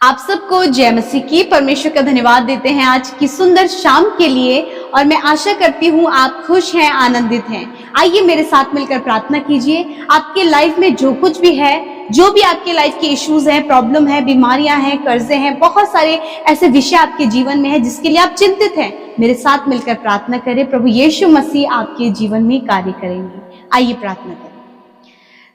आप सबको जय मसीह की। परमेश्वर का धन्यवाद देते हैं आज की सुंदर शाम के लिए, और मैं आशा करती हूँ आप खुश हैं, आनंदित हैं। आइए मेरे साथ मिलकर प्रार्थना कीजिए। आपके लाइफ में जो कुछ भी है, जो भी आपके लाइफ के इश्यूज हैं, प्रॉब्लम है, बीमारियां हैं, कर्जे हैं, बहुत सारे ऐसे विषय आपके जीवन में है जिसके लिए आप चिंतित हैं, मेरे साथ मिलकर प्रार्थना करें। प्रभु यीशु मसीह आपके जीवन में कार्य करेंगे। आइए प्रार्थना करें।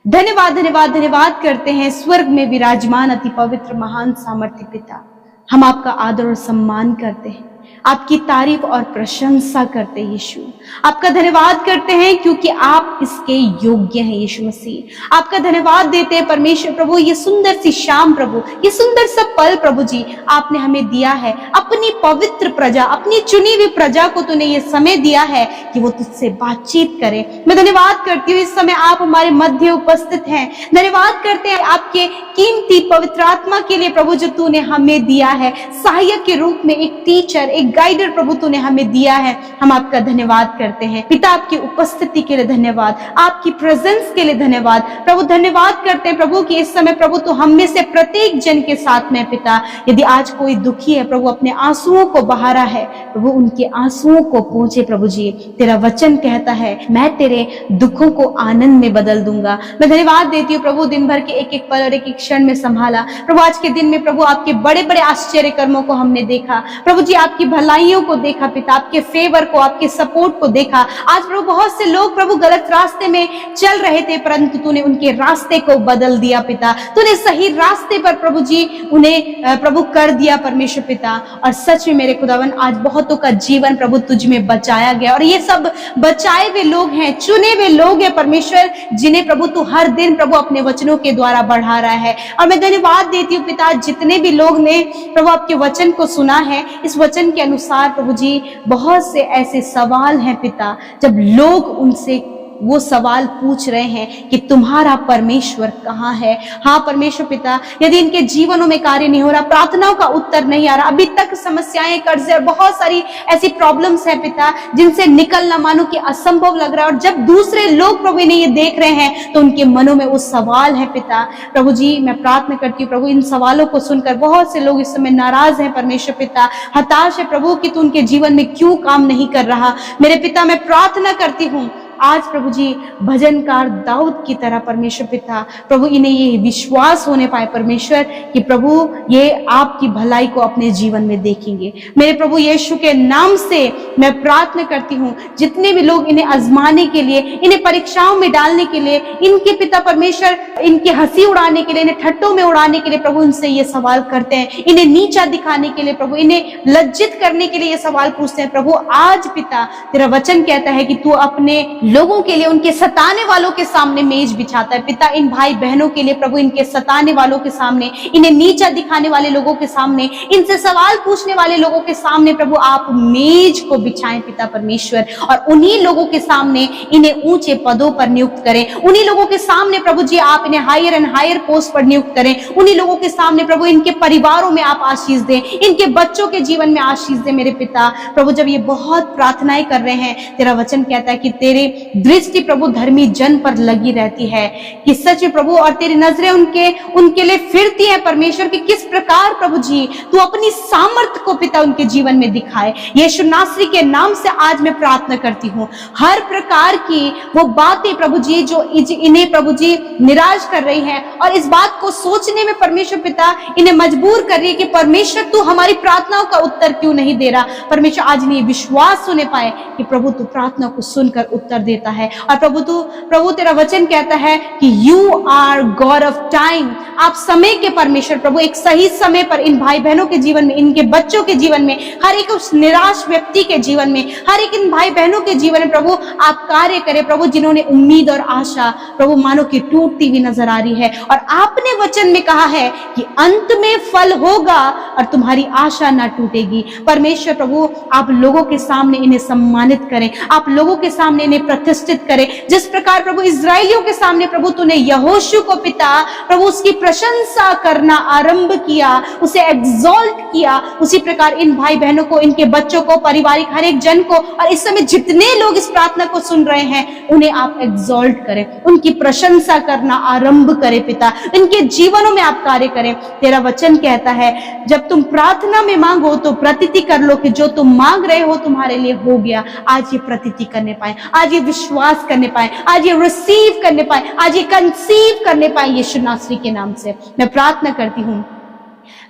धन्यवाद धन्यवाद धन्यवाद करते हैं स्वर्ग में विराजमान अति पवित्र महान सामर्थ्य पिता। हम आपका आदर और सम्मान करते हैं, आपकी तारीफ और प्रशंसा करते हैं यीशु। आपका धन्यवाद करते हैं क्योंकि आप इसके योग्य हैं यीशु मसीह। आपका धन्यवाद देते हैं परमेश्वर प्रभु, ये सुंदर सी शाम प्रभु, ये सुंदर सा पल प्रभु जी आपने हमें दिया है। अपनी पवित्र प्रजा, अपनी चुनी हुई प्रजा को तूने ये समय दिया है कि वो तुझसे बातचीत करे। मैं धन्यवाद करती हूँ इस समय आप हमारे मध्य उपस्थित हैं। धन्यवाद करते हैं आपके कीमती पवित्र आत्मा के लिए प्रभु, जो तूने हमें दिया है सहायक के रूप में, एक टीचर, एक गाइडर प्रभु तूने हमें दिया है। हम आपका धन्यवाद करते हैं पिता। आपकी उपस्थिति के लिए धन्यवाद, आपकी प्रेजेंस के लिए धन्यवाद प्रभु। धन्यवाद करते हैं प्रभु कि इस समय प्रभु तो हम में से प्रत्येक जन के साथ में पिता। यदि आज कोई दुखी है प्रभु, अपने आंसुओं को बहा रहा है प्रभु, उनके आंसुओं को पहुंचे प्रभु जी। तेरा वचन कहता है मैं तेरे दुखों को आनंद में बदल दूंगा। मैं धन्यवाद देती हूँ प्रभु, दिन भर के एक एक पल और एक एक क्षण में संभाला प्रभु। आज के दिन में प्रभु आपके बड़े बड़े आश्चर्य कर्मों को हमने देखा प्रभु जी, आपकी भलाइयों को देखा पिता, आपके फेवर को, आपके सपोर्ट को देखा। आज प्रभु बहुत से लोग प्रभु गलत रास्ते में चल रहे थे, परंतु तूने उनके रास्ते को बदल दिया पिता। तूने सही रास्ते पर प्रभु जी उन्हें प्रभु कर दिया परमेश्वर पिता। और सच में मेरे खुदावन आज बहुतों का जीवन प्रभु तुझ में बचाया गया, और ये सब बचाए हुए लोग हैं, चुने हुए लोग हैं परमेश्वर, जिन्हें प्रभु तू हर दिन प्रभु अपने वचनों के द्वारा बढ़ा रहा है। और मैं धन्यवाद देती हूँ पिता, जितने भी लोग ने प्रभु आपके वचन को सुना है, इस वचन के अनुसार प्रभु जी बहुत से ऐसे सवाल हैं पिता, जब लोग उनसे वो सवाल पूछ रहे हैं कि तुम्हारा परमेश्वर कहाँ है। हाँ परमेश्वर पिता, यदि इनके जीवनों में कार्य नहीं हो रहा, प्रार्थनाओं का उत्तर नहीं आ रहा, अभी तक समस्याएं, कर्जे और बहुत सारी ऐसी प्रॉब्लम्स हैं पिता, जिनसे निकलना मानो कि असंभव लग रहा है, और जब दूसरे लोग प्रभु इन्हें ये देख रहे हैं तो उनके मनों में वो सवाल है पिता। प्रभु जी मैं प्रार्थना करती हूँ प्रभु, इन सवालों को सुनकर बहुत से लोग इस समय नाराज हैं परमेश्वर पिता, हताश है प्रभु कि तू उनके जीवन में क्यों काम नहीं कर रहा। मेरे पिता मैं प्रार्थना करती हूँ आज प्रभु जी भजनकार दाऊद की तरह परमेश्वर पिता प्रभु, इन्हें ये विश्वास होने पाए परमेश्वर कि प्रभु ये आपकी भलाई को अपने जीवन में देखेंगे। मेरे प्रभु यीशु के नाम से मैं प्रार्थना करती हूँ, जितने भी लोग इन्हें आजमाने के लिए, इन्हें परीक्षाओं में डालने के लिए, इनके पिता परमेश्वर इनकी हंसी उड़ाने के लिए, इन्हें ठट्टों में उड़ाने के लिए प्रभु इनसे ये सवाल करते हैं, इन्हें नीचा दिखाने के लिए प्रभु, इन्हें लज्जित करने के लिए ये सवाल पूछते हैं प्रभु, आज पिता तेरा वचन कहता है कि तू अपने लोगों के लिए, उनके सताने वालों के सामने मेज बिछाता है पिता। इन भाई बहनों के लिए प्रभु, इनके सताने वालों के सामने, इन्हें नीचा दिखाने वाले लोगों के सामने, इनसे सवाल पूछने वाले लोगों के सामने प्रभु आप मेज को बिछाएं पिता परमेश्वर, और उन्हीं लोगों के सामने इन्हें ऊंचे पदों पर नियुक्त करें। उन्हीं लोगों के सामने प्रभु जी आप इन्हें हायर एंड हायर पोस्ट पर नियुक्त करें। उन्हीं लोगों के सामने प्रभु इनके परिवारों में आप आशीष दें, इनके बच्चों के जीवन में आशीष दें मेरे पिता। प्रभु जब ये बहुत प्रार्थनाएं कर रहे हैं, तेरा वचन कहता है कि तेरे दृष्टि प्रभु धर्मी जन पर लगी रहती है, कि सच में प्रभु, और तेरी नजरें उनके लिए फिरती है परमेश्वर, कि किस प्रकार प्रभु जी तू अपनी सामर्थ को पिता उनके जीवन में दिखाए। यीशु नासरी के नाम से आज मैं प्रार्थना करती हूँ, हर प्रकार की वो बातें प्रभु जी जो इन्हें प्रभु जी निराश कर रही हैं, और इस बात को सोचने में परमेश्वर पिता इन्हें मजबूर कर रही है कि परमेश्वर तू हमारी प्रार्थनाओं का उत्तर क्यों नहीं दे रहा। परमेश्वर आज इन्हें विश्वास होने पाए कि प्रभु तू प्रार्थना को सुनकर उत्तर देता है। और प्रभु तेरा वचन कहता है कि you are God of time, आप समय के परमेश्वर प्रभु, एक सही समय पर इन भाई बहनों के जीवन में, इनके बच्चों के जीवन में, हर एक उस निराश व्यक्ति के जीवन में, हर एक इन भाई बहनों के जीवन में प्रभु आप कार्य करें प्रभु, जिन्होंने उम्मीद और आशा प्रभु मानो कि टूटती हुई नजर आ रही है। और आपने वचन में कहा है कि अंत में फल होगा और तुम्हारी आशा ना टूटेगी। परमेश्वर प्रभु आप लोगों के सामने इन्हें सम्मानित करें, आप लोगों के सामने इन्हें प्रतिष्ठित करे। जिस प्रकार प्रभु इजरायलियों के सामने प्रभु तूने यहोशू को पिता प्रभु उसकी प्रशंसा करना आरंभ किया, उसे एग्जॉल्ट किया, उसी प्रकार इन भाई बहनों को, इनके बच्चों को, पारिवारिक हर एक जन को, और इस समय जितने लोग इस प्रार्थना को सुन रहे हैं उन्हें आप एग्जॉल्ट करें, उनकी प्रशंसा करना आरंभ करें पिता, इनके जीवनों में आप कार्य करें। तेरा वचन कहता है जब तुम प्रार्थना में मांगो तो प्रतीति कर लो कि जो तुम मांग रहे हो तुम्हारे लिए हो गया। आज ये प्रतीति करने पाए, आज ये विश्वास करने पाए, आज ये रिसीव करने पाए, आज ये कंसीव करने पाए। यीशु नासरी के नाम से मैं प्रार्थना करती हूँ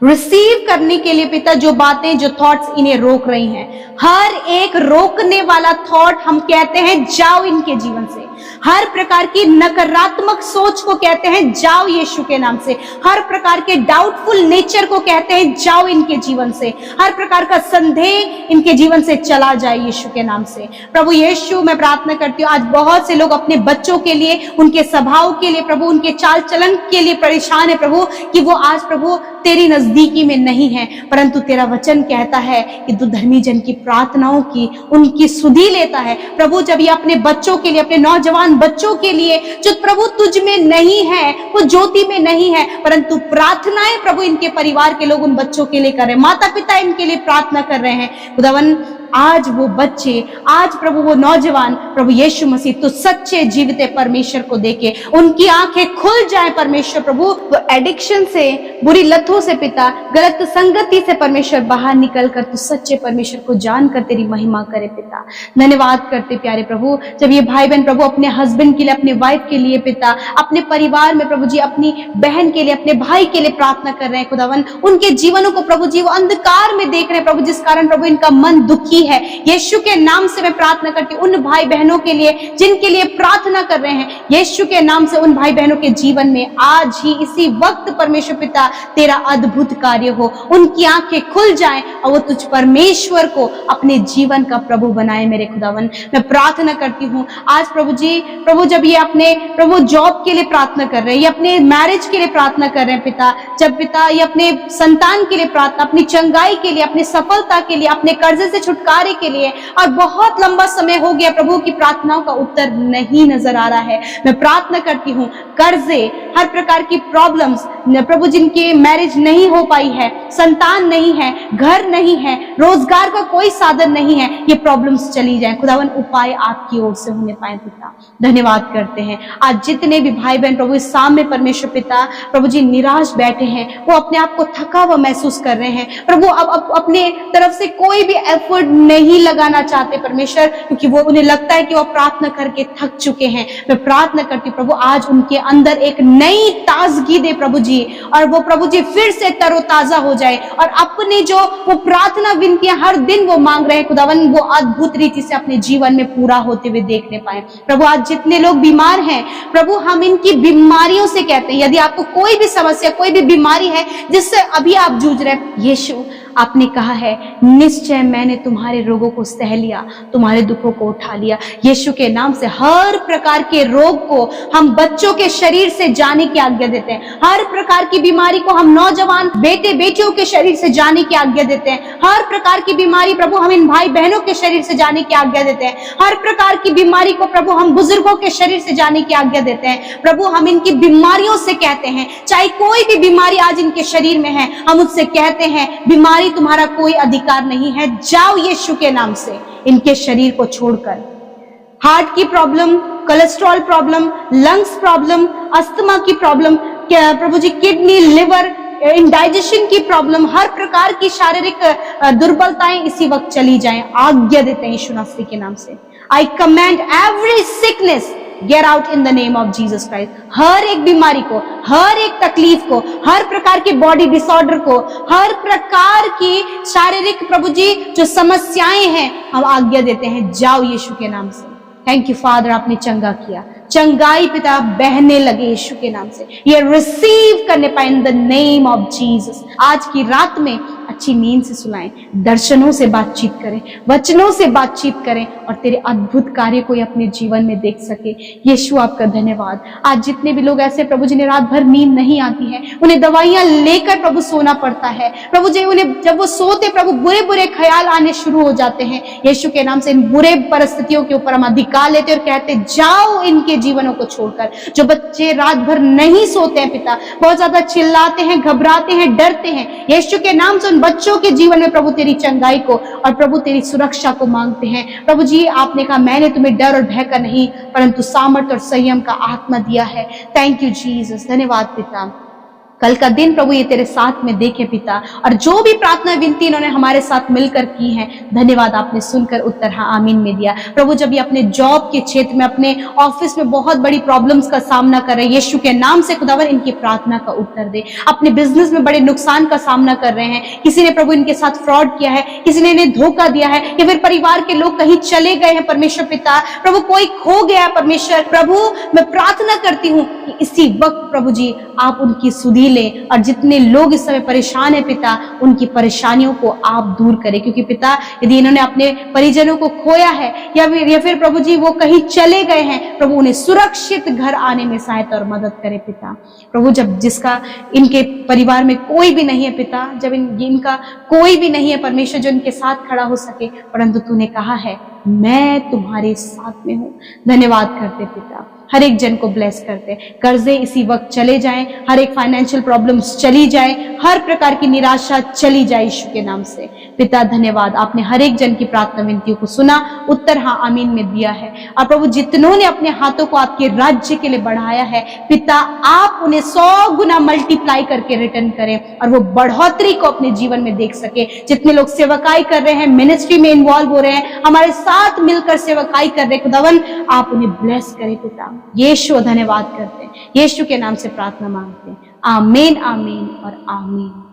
रिसीव करने के लिए पिता, जो बातें, जो थॉट्स इन्हें रोक रही हैं, हर एक रोकने वाला थॉट हम कहते हैं जाओ इनके जीवन से। हर प्रकार की नकारात्मक सोच को कहते हैं जाओ यीशु के नाम से। हर प्रकार के डाउटफुल नेचर को कहते हैं जाओ इनके जीवन से। हर प्रकार का संदेह इनके जीवन से चला जाए यीशु के नाम से। प्रभु यीशु, मैं प्रार्थना करती हूँ आज बहुत से लोग अपने बच्चों के लिए, उनके स्वभाव के लिए प्रभु, उनके चाल चलन के लिए परेशान है प्रभु, कि वो आज प्रभु तेरी नजदीकी में नहीं है। परंतु तेरा वचन कहता है कि तू धर्मी जन की प्रार्थनाओं की, उनकी सुधि लेता है प्रभु। जब ये अपने बच्चों के लिए, अपने नौजवान बच्चों के लिए जो प्रभु तुझ में नहीं है, वो ज्योति में नहीं है, परंतु प्रार्थनाएं प्रभु इनके परिवार के लोग उन बच्चों के लिए कर रहे हैं, माता पिता इनके लिए प्रार्थना कर रहे हैं खुदावन। आज वो बच्चे, आज प्रभु वो नौजवान प्रभु यीशु मसीह तो सच्चे जीवित परमेश्वर को देखे, उनकी आंखें खुल जाए परमेश्वर प्रभु। वो एडिक्शन से, बुरी लतों से पिता, गलत संगति से परमेश्वर बाहर निकल कर तो सच्चे परमेश्वर को जानकर तेरी महिमा करे पिता। धन्यवाद करते प्यारे प्रभु, जब ये भाई बहन प्रभु अपने हस्बैंड के लिए, अपने वाइफ के लिए पिता, अपने परिवार में प्रभु जी अपनी बहन के लिए, अपने भाई के लिए प्रार्थना कर रहे हैं खुदावन, उनके जीवनों को प्रभु जी वो अंधकार में देख रहे हैं प्रभु, जिस कारण प्रभु इनका मन दुखी है। यीशु के नाम से मैं प्रार्थना करती हूँ उन भाई बहनों के लिए जिनके लिए प्रार्थना कर रहे हैं, यीशु के नाम से उन भाई बहनों के जीवन में आज ही इसी वक्त परमेश्वर पिता तेरा अद्भुत कार्य हो, उनकी आंखें खुल जाएं और वो तुझ परमेश्वर को अपने जीवन का प्रभु बनाए मेरे खुदावन। मैं प्रार्थना करती हूँ आज प्रभु जी, प्रभु जब ये अपने प्रभु जॉब के लिए प्रार्थना कर रहे हैं, ये अपने मैरिज के लिए प्रार्थना कर रहे हैं पिता, जब पिता ये अपने संतान के लिए प्रार्थना, अपनी चंगाई के लिए, अपनी सफलता के लिए, अपने कर्जे से छुटकारे के लिए, और बहुत लंबा समय हो गया प्रभु की प्रार्थनाओं का उत्तर नहीं नजर आ रहा है। मैं प्रार्थना करती हूँ कर्जे, हर प्रकार की प्रॉब्लम्स प्रभु, जिनके मैरिज नहीं हो पाई है, संतान नहीं है, घर नहीं है, रोजगार का कोई साधन नहीं है, ये प्रॉब्लम्स चली जाए खुदावन, उपाय आपकी ओर से होने पाए पिता। धन्यवाद करते हैं आज जितने भी भाई बहन प्रभु इस सामने परमेश्वर पिता प्रभु जी निराश बैठे हैं, वो अपने आप को थका हुआ महसूस कर रहे हैं प्रभु, अब अपने तरफ से कोई भी एफर्ट नहीं लगाना चाहते परमेश्वर, क्योंकि वो उन्हें लगता है कि वो प्रार्थना करके थक चुके हैं। मैं प्रार्थना करती हूँ प्रभु आज उनके अंदर एक नई ताजगी दे प्रभु जी, और वो प्रभु जी फिर से तरोताजा हो जाए, और अपने जो वो प्रार्थना विनतियां हर दिन वो मांग रहे हैं खुदावन, वो अद्भुत रीति से अपने जीवन में पूरा होते हुए देखने पाए प्रभु। आज जितने लोग बीमार हैं प्रभु, हम इनकी बीमारियों से कहते हैं, यदि आपको कोई भी समस्या, कोई भी बीमारी है जिससे अभी आप जूझ रहे हैं, यीशु आपने कहा है निश्चय मैंने तुम्हारे रोगों को सह लिया, तुम्हारे दुखों को उठा लिया। यीशु के नाम से हर प्रकार के रोग को हम बच्चों के शरीर से जाने की आज्ञा देते हैं, हर प्रकार की बीमारी को हम नौजवान बेटे बेटियों के शरीर से जाने की आज्ञा देते हैं, हर प्रकार की बीमारी प्रभु हम इन भाई बहनों के शरीर से जाने की आज्ञा देते हैं, हर प्रकार की बीमारी को प्रभु हम बुजुर्गों के शरीर से जाने की आज्ञा देते हैं प्रभु। हम इनकी बीमारियों से कहते हैं, चाहे कोई भी बीमारी आज इनके शरीर में है, हम उससे कहते हैं बीमारी तुम्हारा कोई अधिकार नहीं है, जाओ यीशु के नाम से इनके शरीर को छोड़कर। हार्ट की problem, cholesterol problem, lungs problem, asthma की प्रॉब्लम, प्रभु जी किडनी, लिवर, इंडाइजेशन की प्रॉब्लम, हर प्रकार की शारीरिक दुर्बलताएं इसी वक्त चली जाएं, आज्ञा देते हैं यीशु नासरी के नाम से। I command every sickness get out in the name of Jesus Christ. हर एक बीमारी को, हर एक तकलीफ को, हर प्रकार के बॉडी डिसऑर्डर को, हर प्रकार की शारीरिक प्रभु जी जो समस्याएं हैं, हम आज्ञा देते हैं जाओ यीशु के नाम से। थैंक यू फादर, आपने चंगा किया, चंगाई पिता बहने लगे यीशु के नाम से, ये रिसीव करने पाए इन द नेम ऑफ जीसस। आज की रात में अच्छी नींद से सुलाएं, दर्शनों से बातचीत करें, वचनों से बातचीत करें और तेरे अद्भुत कार्य को अपने जीवन में देख सके। यीशु आपका धन्यवाद। आज जितने भी लोग ऐसे प्रभु जिन्हें रात भर नींद नहीं आती है, उन्हें दवाइयां लेकर प्रभु सोना पड़ता है प्रभु जी, उन्हें जब वो सोते प्रभु बुरे बुरे ख्याल आने शुरू हो जाते हैं, यीशु के नाम से इन बुरे परिस्थितियों के ऊपर हम अधिकार लेते और कहते जाओ इनके जीवनों को छोड़कर। जो बच्चे रात भर नहीं सोते हैं पिता, बहुत ज्यादा चिल्लाते हैं, घबराते हैं, डरते हैं, यीशु के नाम से उन बच्चों के जीवन में प्रभु तेरी चंगाई को और प्रभु तेरी सुरक्षा को मांगते हैं। प्रभु जी आपने कहा मैंने तुम्हें डर और भय का नहीं परंतु सामर्थ और संयम का आत्मा दिया है। थैंक यू जीसस, धन्यवाद पिता। कल का दिन प्रभु ये तेरे साथ में देखे पिता, और जो भी प्रार्थना विनती इन्होंने हमारे साथ मिलकर की है, धन्यवाद आपने सुनकर उत्तर हाँ आमीन में दिया। प्रभु जब ये अपने जॉब के क्षेत्र में, अपने ऑफिस में बहुत बड़ी प्रॉब्लम्स का सामना कर रहे हैं, यीशु के नाम से खुदावन इनकी प्रार्थना का उत्तर दे। अपने बिजनेस में बड़े नुकसान का सामना कर रहे हैं, किसी ने प्रभु इनके साथ फ्रॉड किया है, किसी ने इन्हें धोखा दिया है, या फिर परिवार के लोग कहीं चले गए हैं परमेश्वर पिता, प्रभु कोई खो गया है परमेश्वर, प्रभु मैं प्रार्थना करती हूँ कि इसी वक्त प्रभु जी आप उनकी सुधि ले, और जितने लोग इस समय परेशान है पिता, उनकी परेशानियों को आप दूर करें, क्योंकि पिता यदि इन्होंने अपने परिजनों को खोया है या फिर प्रभु जी वो कहीं चले गए हैं, प्रभु उन्हें सुरक्षित घर आने में सहायता और मदद करे पिता। प्रभु जब जिसका इनके परिवार में कोई भी नहीं है पिता, जब इनका कोई भी नहीं है परमेश्वर जो इनके साथ खड़ा हो सके, परंतु तूने कहा है मैं तुम्हारे साथ में हूं, धन्यवाद करते पिता। हर एक जन को ब्लेस करते, कर्जे इसी वक्त चले जाएं, हर एक फाइनेंशियल प्रॉब्लम्स चली जाए, हर प्रकार की निराशा चली जाए यीशु के नाम से पिता। धन्यवाद आपने हर एक जन की प्रार्थना विनतियों को सुना, उत्तर हाँ आमीन में दिया है। और प्रभु जितनों ने अपने हाथों को आपके राज्य के लिए बढ़ाया है पिता, आप उन्हें 100 गुना मल्टीप्लाई करके रिटर्न करें और वो बढ़ोतरी को अपने जीवन में देख सके। जितने लोग सेवकाई कर रहे हैं, मिनिस्ट्री में इन्वॉल्व हो रहे हैं, हमारे साथ मिलकर सेवकाई कर रहे खुदावन, आप उन्हें ब्लेस करें पिता। यीशु धन्यवाद करते हैं, यीशु के नाम से प्रार्थना मांगते हैं, आमीन आमीन और आमीन।